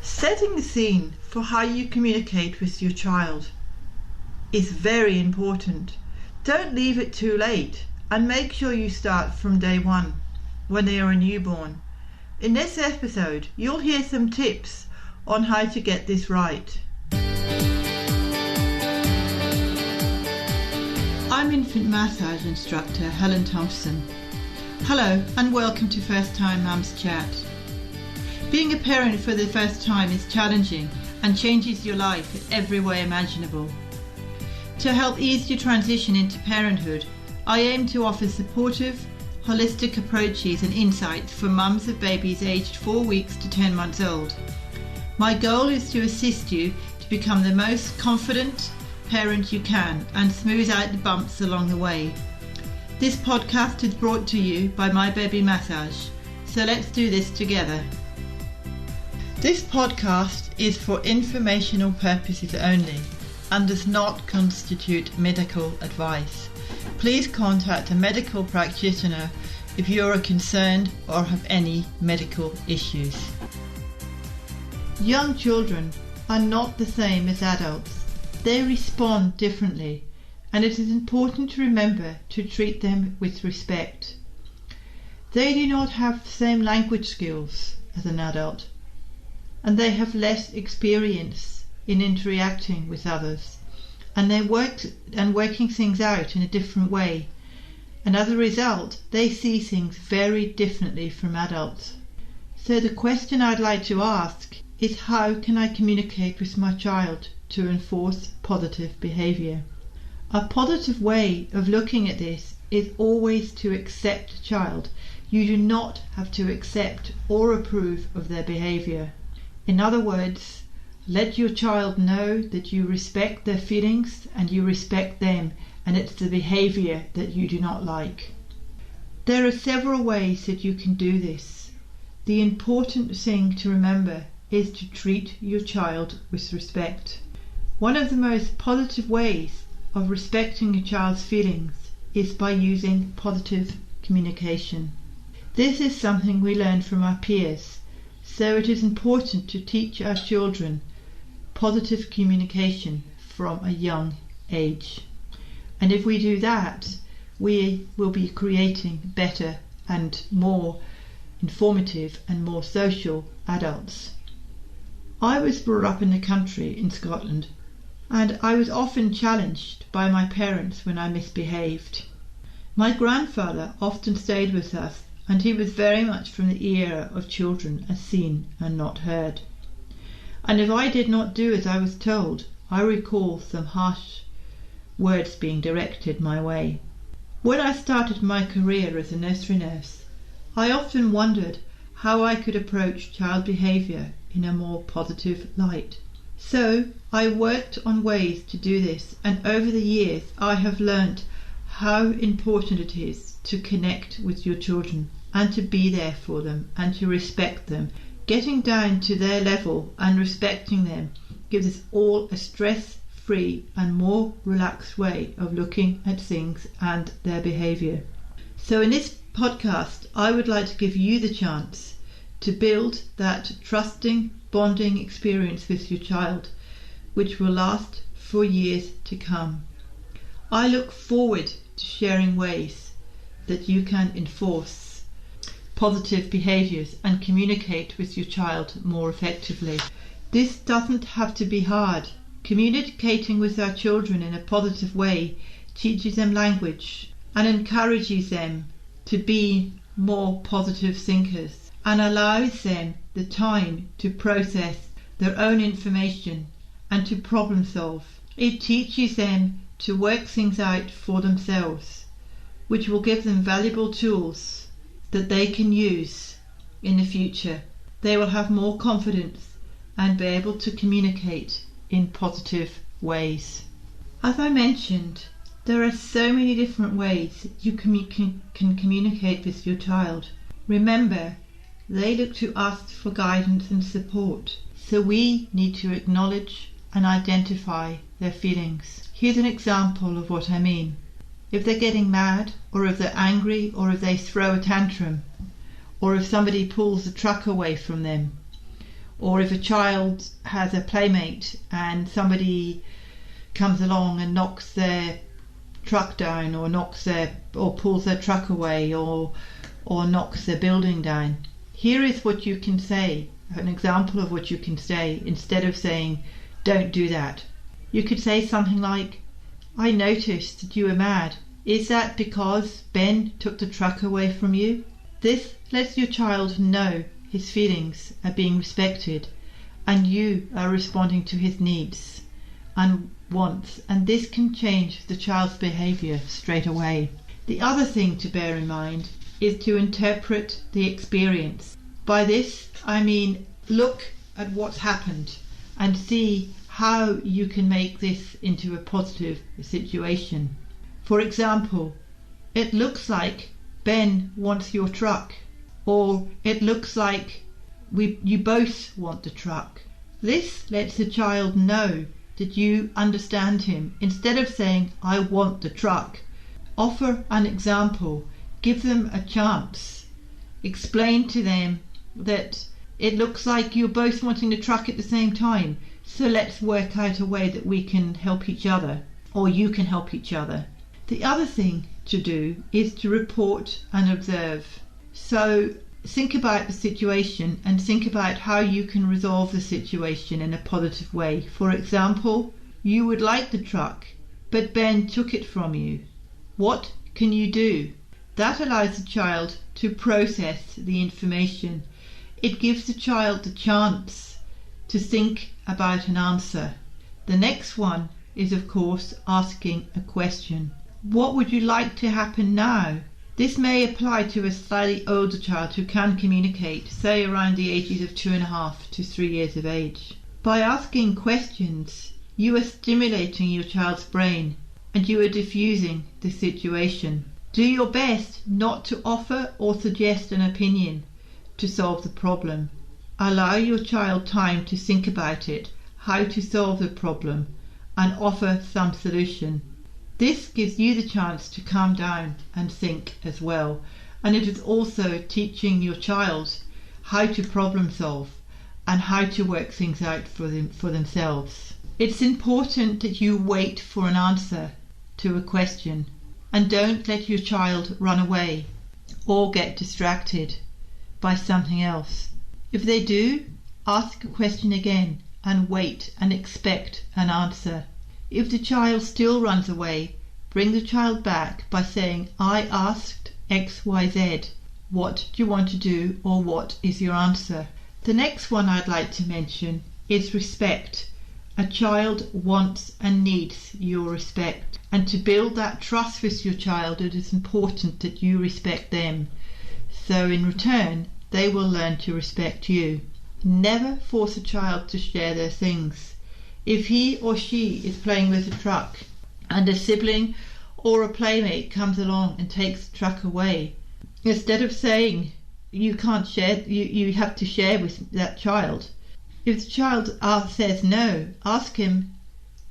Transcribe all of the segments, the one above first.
Setting the scene for how you communicate with your child is very important. Don't leave it too late, and make sure you start from day one, when they are a newborn. In this episode, you'll hear some tips on how to get this right. I'm infant massage instructor Helen Thompson. Hello and welcome to First Time Mums Chat. Being a parent for the first time is challenging and changes your life in every way imaginable. To help ease your transition into parenthood, I aim to offer supportive, holistic approaches and insights for mums of babies aged 4 weeks to 10 months old. My goal is to assist you to become the most confident parent you can and smooth out the bumps along the way. This podcast is brought to you by My Baby Massage, so let's do this together. This podcast is for informational purposes only and does not constitute medical advice. Please contact a medical practitioner if you are concerned or have any medical issues. Young children are not the same as adults. They respond differently, and it is important to remember to treat them with respect. They do not have the same language skills as an adult, and they have less experience in interacting with others, and they working things out in a different way, and as a result they see things very differently from adults. So the question I'd like to ask is, how can I communicate with my child to enforce positive behaviour? A positive way of looking at this is always to accept a child. You do not have to accept or approve of their behaviour. In other words, let your child know that you respect their feelings and you respect them, and it's the behaviour that you do not like. There are several ways that you can do this. The important thing to remember is to treat your child with respect. One of the most positive ways of respecting a child's feelings is by using positive communication. This is something we learn from our peers. So it is important to teach our children positive communication from a young age. And if we do that, we will be creating better and more informative and more social adults. I was brought up in the country in Scotland, and I was often challenged by my parents when I misbehaved. My grandfather often stayed with us, and he was very much from the era of children as seen and not heard. And if I did not do as I was told, I recall some harsh words being directed my way. When I started my career as a nursery nurse, I often wondered how I could approach child behaviour in a more positive light. So I worked on ways to do this, and over the years I have learnt how important it is to connect with your children and to be there for them and to respect them. Getting down to their level and respecting them gives us all a stress-free and more relaxed way of looking at things and their behaviour. So in this podcast, I would like to give you the chance to build that trusting, bonding experience with your child, which will last for years to come. I look forward to sharing ways that you can enforce positive behaviours and communicate with your child more effectively. This doesn't have to be hard. Communicating with our children in a positive way teaches them language and encourages them to be more positive thinkers and allows them the time to process their own information and to problem solve. It teaches them to work things out for themselves, which will give them valuable tools that they can use in the future. They will have more confidence and be able to communicate in positive ways. As I mentioned, there are so many different ways you can communicate with your child. Remember, they look to us for guidance and support, so we need to acknowledge and identify their feelings. Here's an example of what I mean. If they're getting mad, or if they're angry, or if they throw a tantrum, or if somebody pulls the truck away from them, Or if a child has a playmate and somebody comes along and knocks their truck down, or pulls their truck away, or knocks their building down, here is what you can say, an example of what you can say instead of saying don't do that. You could say something like, I noticed that you were mad. Is that because Ben took the truck away from you? This lets your child know his feelings are being respected and you are responding to his needs and wants, and this can change the child's behaviour straight away. The other thing to bear in mind is to interpret the experience. By this I mean look at what's happened and see how you can make this into a positive situation. For example, it looks like Ben wants your truck, or it looks like you both want the truck. This lets the child know that you understand him. Instead of saying, I want the truck, offer an example, give them a chance, explain to them that it looks like you're both wanting the truck at the same time, so let's work out a way that we can help each other, or you can help each other. The other thing to do is to report and observe. So think about the situation and think about how you can resolve the situation in a positive way. For example, you would like the truck, but Ben took it from you. What can you do? That allows the child to process the information. It gives the child the chance to think about an answer. The next one is, of course, asking a question. What would you like to happen now? This may apply to a slightly older child who can communicate, say around the ages of 2.5 to 3 years of age. By asking questions, you are stimulating your child's brain and you are diffusing the situation. Do your best not to offer or suggest an opinion to solve the problem. Allow your child time to think about it, how to solve the problem, and offer some solution. This gives you the chance to calm down and think as well, and it is also teaching your child how to problem solve and how to work things out for themselves. It's important that you wait for an answer to a question and don't let your child run away or get distracted by something else. If they do, ask a question again and wait and expect an answer. If the child still runs away, bring the child back by saying, I asked XYZ. What do you want to do, or what is your answer? The next one I'd like to mention is respect. A child wants and needs your respect. And to build that trust with your child, it is important that you respect them. So in return, they will learn to respect you. Never force a child to share their things. If he or she is playing with a truck and a sibling or a playmate comes along and takes the truck away, instead of saying you can't share, you have to share with that child. If the child says no, ask him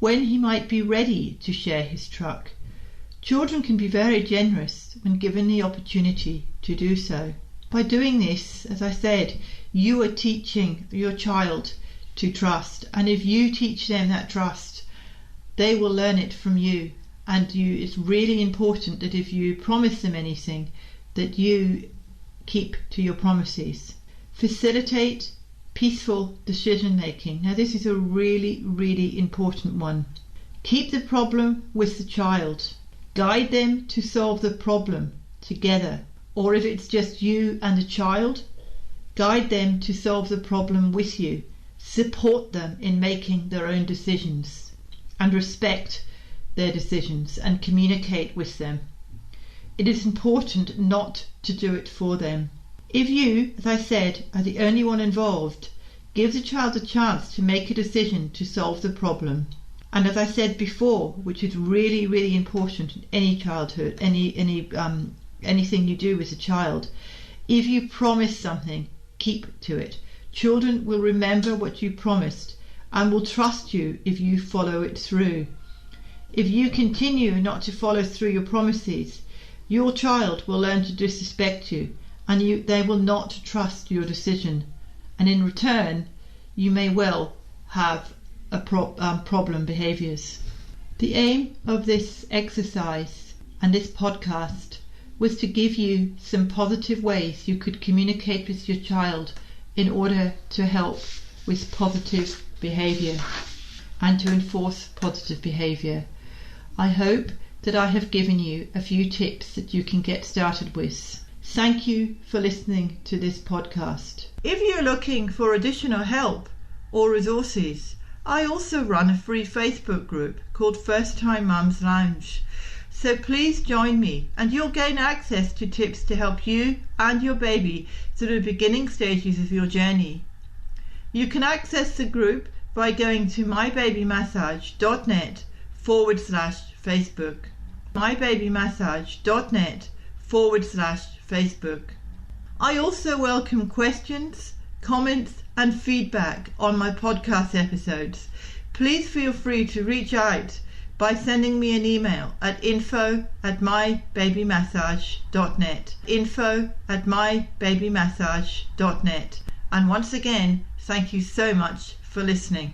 when he might be ready to share his truck. Children can be very generous when given the opportunity to do so. By doing this, as I said, you are teaching your child to trust, and if you teach them that trust, they will learn it from you. And it's really important that if you promise them anything, that you keep to your promises. Facilitate peaceful decision making. Now this is a really, really important one. Keep the problem with the child. Guide them to solve the problem together. Or if it's just you and the child, guide them to solve the problem with you. Support them in making their own decisions and respect their decisions and communicate with them. It is important not to do it for them. If you, as I said, are the only one involved, give the child a chance to make a decision to solve the problem. And as I said before, which is really, really important in any childhood, anything you do with a child, if you promise something, keep to it. Children will remember what you promised and will trust you if you follow it through. If you continue not to follow through your promises, your child will learn to disrespect you and they will not trust your decision. And in return, you may well have a problem behaviours. The aim of this exercise and this podcast was to give you some positive ways you could communicate with your child in order to help with positive behaviour and to enforce positive behaviour. I hope that I have given you a few tips that you can get started with. Thank you for listening to this podcast. If you're looking for additional help or resources, I also run a free Facebook group called First Time Mums Lounge. So please join me and you'll gain access to tips to help you and your baby through the beginning stages of your journey. You can access the group by going to mybabymassage.net/Facebook. mybabymassage.net/Facebook. I also welcome questions, comments and feedback on my podcast episodes. Please feel free to reach out by sending me an email at info@mybabymassage.net. info@mybabymassage.net. And once again, thank you so much for listening.